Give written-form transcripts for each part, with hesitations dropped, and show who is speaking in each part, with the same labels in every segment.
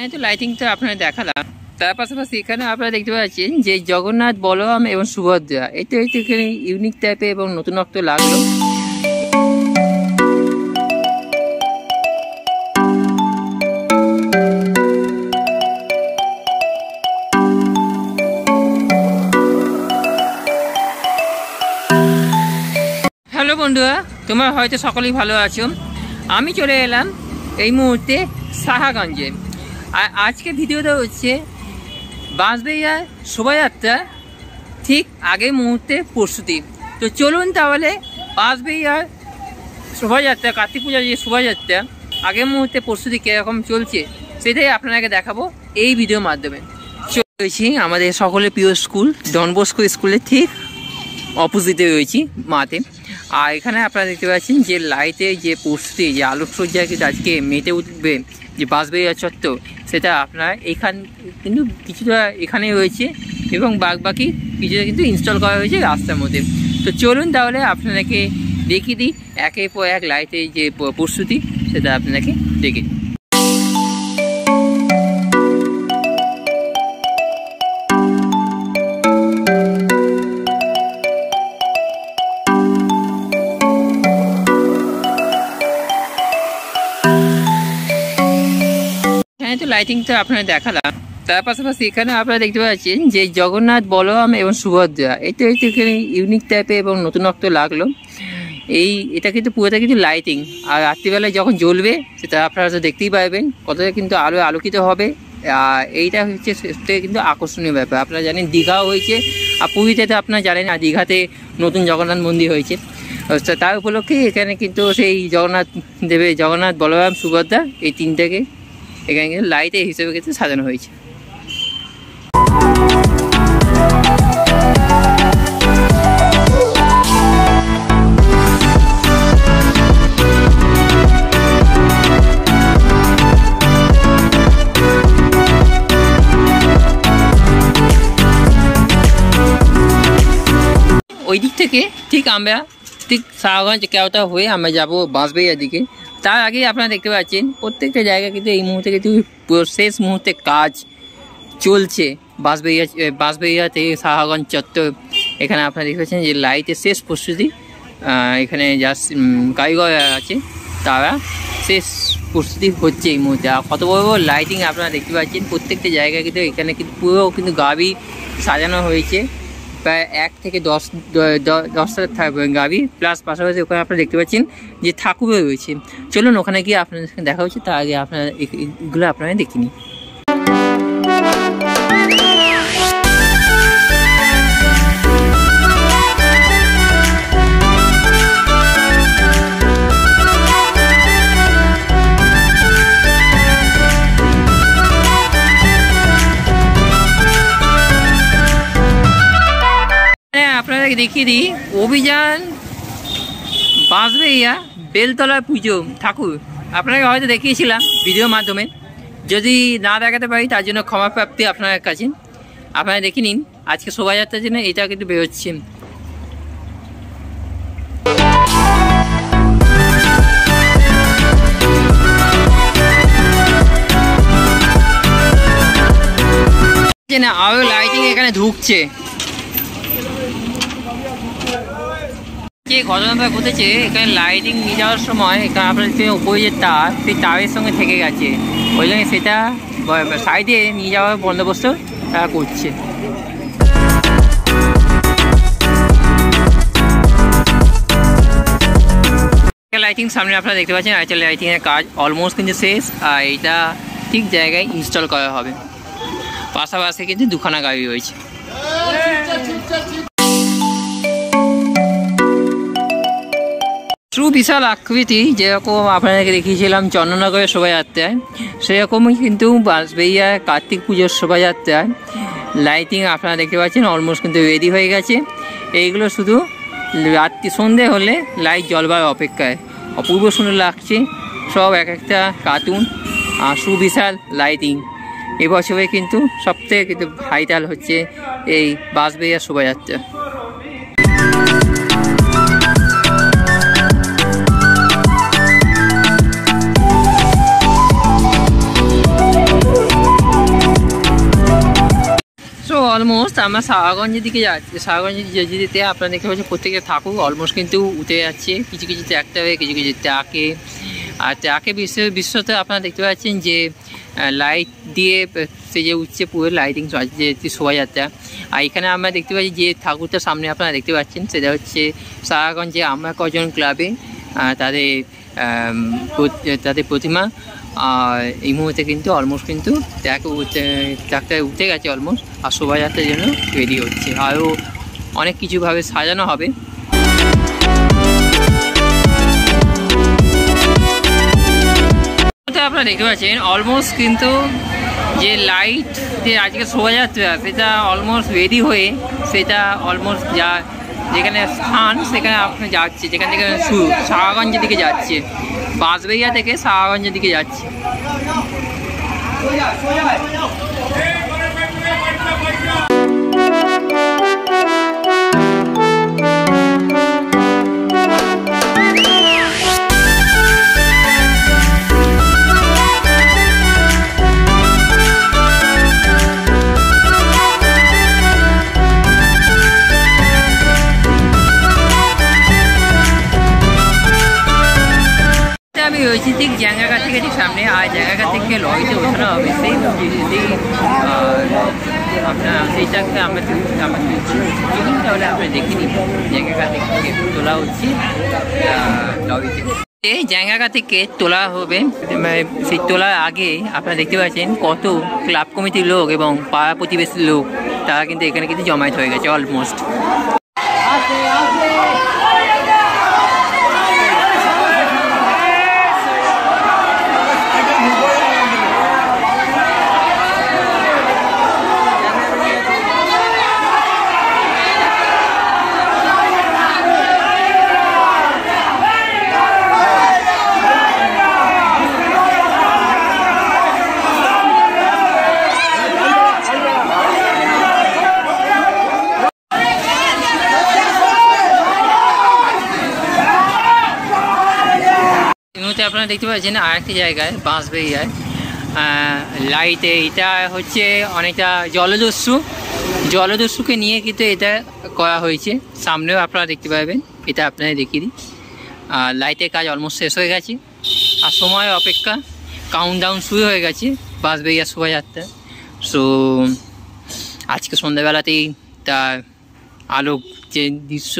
Speaker 1: এখানে তো লাইটিংটা আপনারা দেখালাম, তার পাশাপাশি এখানে আপনারা দেখতে পাচ্ছেন যে জগন্নাথ, বলরাম এবং সুভদ্রা, এটা এখানে ইউনিক টাইপের এবং নতুনত্ব লাগলো। হ্যালো বন্ধুরা, তোমরা হয়তো সকলেই ভালো আছো। আমি চলে এলাম এই মুহূর্তে সাহাগঞ্জে। আর আজকে ভিডিওটা হচ্ছে বাঁশবেড়িয়ার শোভাযাত্রা ঠিক আগের মুহূর্তে প্রস্তুতি। তো চলুন তাহলে বাঁশবেড়িয়ার শোভাযাত্রা, কার্তিক পূজার যে শোভাযাত্রা আগের মুহূর্তে প্রস্তুতি কীরকম চলছে সেটাই আপনাকে দেখাবো এই ভিডিওর মাধ্যমে। চলেছি আমাদের সকলের প্রিয় স্কুল ডন বস্কো স্কুলের ঠিক অপোজিটে রয়েছি মাঠে। আর এখানে আপনারা দেখতে পাচ্ছেন যে লাইটের যে প্রস্তুতি, যে আলোকসজ্জা কিন্তু আজকে মেতে উঠবে যে বাঁশবেড়িয়া চত্বর, সেটা আপনারা এখান কিন্তু কিছুটা এখানে রয়েছে এবং বাকি কিছুটা কিন্তু ইনস্টল করা হয়েছে রাস্তার মধ্যে। তো চলুন তাহলে আপনাকে দেখিয়ে দিই একের পর এক লাইটের যে প্রস্তুতি সেটা আপনাকে দেখিয়ে দিই। লাইটিংটা আপনারা দেখালাম, তার পাশাপাশি এখানে আপনারা দেখতে পাচ্ছেন যে জগন্নাথ, বলরাম এবং সুভদ্রা, এটা এখানে ইউনিক টাইপের এবং নতুনত্ব লাগলো। এটা কিন্তু পুরোটা কিন্তু লাইটিং, আর রাত্রিবেলায় যখন জ্বলবে সেটা আপনারা তো দেখতেই পারবেন কতটা কিন্তু আলো আলোকিত হবে। এইটা হচ্ছে কিন্তু আকর্ষণীয় ব্যাপার। আপনারা জানেন দীঘাও হয়েছে, আর পুরীতে তো আপনারা জানেন আর দীঘাতে নতুন জগন্নাথ মন্দির হয়েছে। তার উপলক্ষে এখানে কিন্তু সেই জগন্নাথ, বলরাম, সুভদ্রা এই তিনটাকে এখানে কিন্তু লাইটের হিসেবে কিন্তু সাজানো হয়েছে। ওই দিক থেকে আমরা সাহাগঞ্জ কেওটা হয়ে আমরা যাব বাঁশবেড়িয়ার দিকে। তার আগে আপনারা দেখতে পাচ্ছেন প্রত্যেকটা জায়গায় কিন্তু এই মুহূর্তে কিন্তু শেষ মুহূর্তে কাজ চলছে। বাঁশবেড়িয়াতে সাহাগঞ্জ চত্বর, এখানে আপনারা দেখতে পাচ্ছেন যে লাইটের শেষ প্রস্তুতি। এখানে যা কারিগর আছে তারা শেষ প্রস্তুতি হচ্ছে এই মুহূর্তে। আর কত বড় বড় লাইটিং আপনারা দেখতে পাচ্ছেন প্রত্যেকটা জায়গায় কিন্তু এখানে কিন্তু পুরো কিন্তু গাড়ি সাজানো হয়েছে, প্রায় 1 থেকে 10টা গাড়ি প্লাস পাশাপাশি ওখানে আপনারা দেখতে পাচ্ছেন যে ঠাকুরও রয়েছে। চলুন ওখানে গিয়ে আপনাদের সঙ্গে দেখা হচ্ছে, তার আগে আপনারা এগুলো আপনারা দেখে নিন। আপনাদেরকে দেখিয়ে দিই অভিযান বাঁশবেড়িয়া বেলতলা পুজো ঠাকুর। আপনাকে হয়তো দেখিয়েছিলাম ভিডিওর মাধ্যমে, যদি না দেখাতে পারি তার জন্য ক্ষমা প্রাপ্তি আপনার কাছে। আপনারা দেখে নিন আজকে শোভাযাত্রার জন্য এটা কিন্তু বেরোচ্ছে। আরো লাইটিং এখানে ঢুকছে। যে ঘটনাটা ঘটেছে এখানে লাইটিং নিয়ে যাওয়ার সময় এখানে আপনার যে উপরে যে তার, সেই তারের সঙ্গে থেকে গেছে, ওই জন্য সেটা সাইডে নিয়ে যাওয়ার বন্দোবস্ত তারা করছে। লাইটিং সামনে আপনারা দেখতে পাচ্ছেন, আরেকটা লাইটিংয়ের কাজ অলমোস্ট কিন্তু শেষ, আর এইটা ঠিক জায়গায় ইনস্টল করা হবে। পাশাপাশি কিন্তু দুখানা গাড়ি রয়েছে। বিশাল আকৃতি যেরকম আপনাদেরকে দেখিয়েছিলাম চন্দননগরের শোভাযাত্রায়, সেরকমই কিন্তু বাঁশবেড়িয়ার কার্তিক পুজোর শোভাযাত্রায় লাইটিং আপনারা দেখতে পাচ্ছেন অলমোস্ট কিন্তু রেডি হয়ে গেছে। এইগুলো শুধু রাত্রি সন্ধে হলে লাইট জ্বলবার অপেক্ষায়। অপূর্ব সুন্দর লাগছে সব, এক একটা কার্টুন আর সুবিশাল লাইটিং। এবছরে কিন্তু সবথেকে কিন্তু ভাইটাল হচ্ছে এই বাঁশবেড়িয়ার শোভাযাত্রা। অলমোস্ট আমরা সাহাগঞ্জের দিকে যাচ্ছি। সাহাগঞ্জের যেতে আপনারা দেখতে পাচ্ছেন প্রত্যেকে থাকুক অলমোস্ট কিন্তু উঠে যাচ্ছে, কিছু কিছু ট্যাকতে হবে, কিছু কিছু ট্যাকে। আর ট্যাকে বিশেষত আপনারা দেখতে পাচ্ছেন যে লাইট দিয়ে সে যে উঠছে পুরো লাইটিং যে শোভাযাত্রা। আর এখানে আমরা দেখতে পাচ্ছি যে ঠাকুরটার সামনে আপনারা দেখতে পাচ্ছেন সেটা হচ্ছে সাহাগঞ্জে আমরা কজন ক্লাবে তাদের প্রতিমা। আর এই মুহূর্তে কিন্তু অলমোস্ট কিন্তু ট্যাকটা উঠে গেছে অলমোস্ট, আর শোভাযাত্রার জন্য রেডি হচ্ছে। আরও অনেক কিছুভাবে সাজানো হবে। আপনারা দেখতে পাচ্ছেন অলমোস্ট কিন্তু যে লাইট যে আজকে শোভাযাত্রা সেটা অলমোস্ট রেডি হয়ে সেটা অলমোস্ট যেখানে স্থান সেখানে আপনি যাচ্ছে, যেখান থেকে সাহাগঞ্জের দিকে যাচ্ছে, বাঁশবেড়িয়া থেকে সাহাগঞ্জের দিকে যাচ্ছে। আমি রয়েছি ঠিক জায়গাঘাট থেকে ঠিক সামনে, আর জায়গাঘাট থেকে লরিতে ওঠানো হবে সেই আপনার সেইটাকে আমরা তাহলে আপনি দেখে নিন জায়গাঘাট থেকে তোলা হচ্ছে লরিতে। এই জায়গাঘাট থেকে তোলা হবে, সেই তোলার আগে আপনারা দেখতে পাচ্ছেন কত ক্লাব কমিটির লোক এবং পাড়া প্রতিবেশীর লোক তারা কিন্তু এখানে কিন্তু জমায়েত হয়ে গেছে অলমোস্ট। আপনারা দেখতে পাচ্ছেন আরেকটি জায়গায় বাঁশবেড়িয়ায় লাইটে, এটা হচ্ছে অনেকটা জলদস্যুকে নিয়ে কিন্তু এটা করা হয়েছে। সামনেও আপনারা দেখতে পাবেন, এটা আপনারা দেখিয়ে দিই। লাইটের কাজ অলমোস্ট শেষ হয়ে গেছে, আর সময় অপেক্ষা কাউন্টডাউন শুরু হয়ে গেছে বাঁশবেড়িয়া শোভাযাত্রা। সো আজকে সন্ধ্যাবেলাতেই তার আলোক যে দৃশ্য,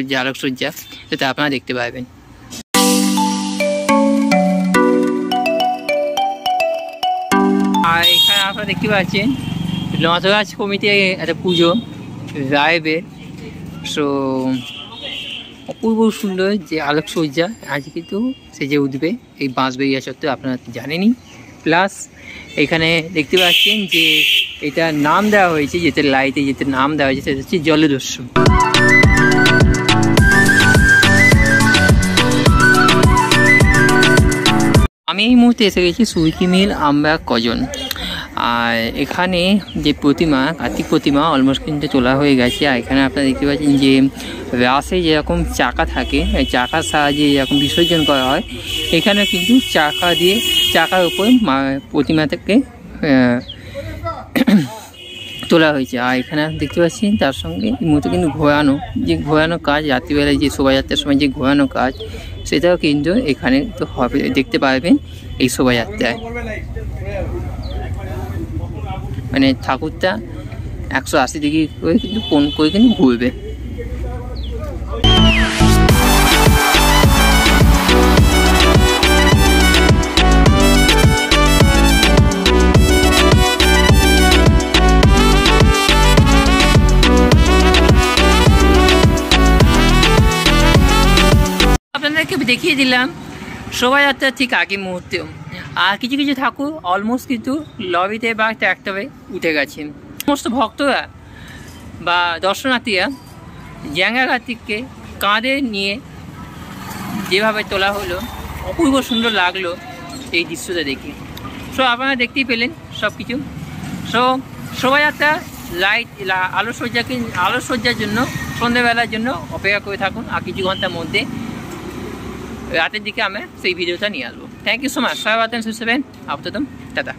Speaker 1: যে আলোকসজ্জা সেটা আপনারা দেখতে পাবেন। আর এখানে আপনারা দেখতে পাচ্ছেন নটরাজ কমিটি একটা পুজো রায়বে। সো অপূর্ব সুন্দর যে আলোকসজ্জা আজ কিন্তু সেজে উঠবে এই বাঁশবেড়িয়া চত্বর, আপনারা জানেনই। প্লাস এখানে দেখতে পাচ্ছেন যে এটা নাম দেওয়া হয়েছে, যেতে লাইটে যেতে নাম দেওয়া হয়েছে সেটা হচ্ছে জলদস্যু। আমি এই মুহূর্তে এসে গেছি সুইকি মিল আমরা কজন। আর এখানে যে প্রতিমা, কার্তিক প্রতিমা অলমোস্ট কিন্তু তোলা হয়ে গেছে। আর এখানে আপনারা দেখতে পাচ্ছেন যে রাসে যেরকম চাকা থাকে, চাকার সাহায্যে যেরকম বিসর্জন করা হয়, এখানে কিন্তু চাকার উপর প্রতিমা থেকে তোলা হয়েছে। আর এখানে দেখতে পাচ্ছেন তার সঙ্গে এই মুহূর্তে কিন্তু ঘোরানো কাজ, রাত্রিবেলায় যে শোভাযাত্রার সময় যে ঘোরানো কাজ সেটাও কিন্তু এখানে তো হবে, দেখতে পারবেন এই শোভাযাত্রায়। মানে ঠাকুরটা 180 ডিগ্রি করে কিন্তু কোণ করে কিন্তু ঘুরবে। আপনাদেরকে দেখিয়ে দিলাম শোভাযাত্রার ঠিক আগে মুহূর্তেও। আর কিছু কিছু ঠাকুর অলমোস্ট কিন্তু লবিতে বা ট্র্যাক্টরে উঠে গেছেন। সমস্ত ভক্তরা বা দর্শনার্থীরা জায়গাঘাটকে কাঁধে নিয়ে যেভাবে তোলা হলো, অপূর্ব সুন্দর লাগলো এই দৃশ্যটা দেখে। সো আপনারা দেখতেই পেলেন সব কিছু। সো শোভাযাত্রা লাইট আলোকসজ্জার জন্য সন্ধ্যেবেলার জন্য অপেক্ষা করে থাকুন। আর কিছু ঘন্টার মধ্যে রাতের দিকে আমরা সেই ভিডিওটা নিয়ে আসবো। Thank you so much. সবাই সুস্থ থাকবেন। আপাতত টাটা।